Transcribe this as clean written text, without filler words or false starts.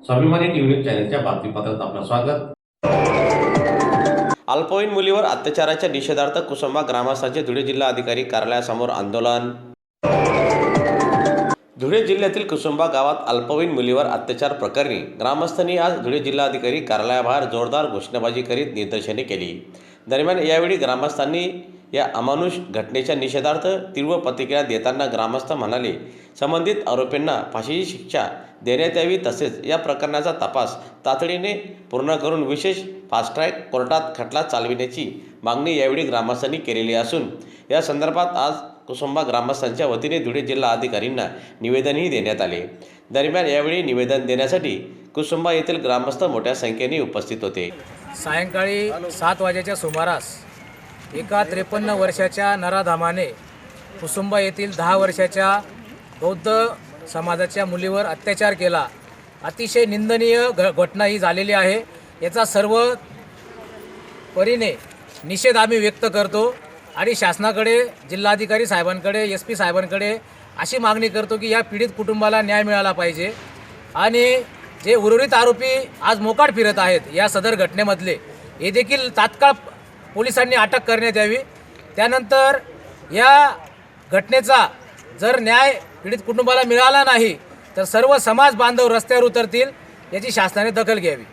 स्वाभिमानी न्यूज चॅनलच्या बातमीपत्रात आपलं स्वागत। अल्पवयीन मुलीवर अत्याचाराच्या निषेधार्थ कुसुंबा ग्रामस्थांचे धुळे जिल्हा अधिकारी कार्यालयासमोर आंदोलन। धुळे जिल्ह्यातील कुसुंबा गावात अल्पवयीन मुलीवर अत्याचार प्रकरणी ग्रामस्थांनी आज धुळे जिल्हाधिकारी कार्यालयाबाहेर जोरदार घोषणाबाजी करीत निदर्शने केली। दरम्यान यावेळी ग्रामस्थांनी या अमानुष घटनेच्या निषेधार्थ तीव्र प्रतिक्रिया देताना ग्रामस्थ म्हणाले, संबंधित आरोपींना फाशीची शिक्षा देण्यात यावी, तसेच या प्रकरणाचा तपास तातडीने पूर्ण करून विशेष फास्ट ट्रॅक कोर्टात खटला चालविण्याची मागणी यावेळी ग्रामस्थांनी केलेली असून या संदर्भात आज कुसुंबा ग्रामस्थांच्या वतीने धुळे जिल्हा अधिकाऱ्यांना निवेदनही देण्यात आले। दरम्यान यावेळी निवेदन देण्यासाठी कुसुंबा येथील ग्रामस्थ मोठ्या संख्येने उपस्थित होते। सायंकाळी 7 वाजेच्या सुमारास एका 53 वर्षाच्या नराधामाने कुसुंबा येथील 10 वर्षाच्या बौद्ध समाजाच्या मुलीवर अत्याचार केला। अतिशय निंदनीय घटना ही झालेली आहे। याचा सर्व परीने निषेध आम्ही व्यक्त करतो आणि शासनाकडे, जिल्हाधिकारी साहेबांकडे, SP साहेबांकडे अशी मागणी करतो की या पीडित कुटुंबाला न्याय मिळाला पाहिजे आणि जे उर्वरित आरोपी आज मोकाट फिरत आहेत या सदर घटनेमधले, हे देखील तात्काळ पोलिसांनी अटक करण्यात यावी। त्यानंतर या घटनेचा जर न्याय पीडित कुटुंबाला मिळाला नाही तर सर्व समाज बांधव रस्त्यावर उतरतील, याची शासनाने दखल घ्यावी।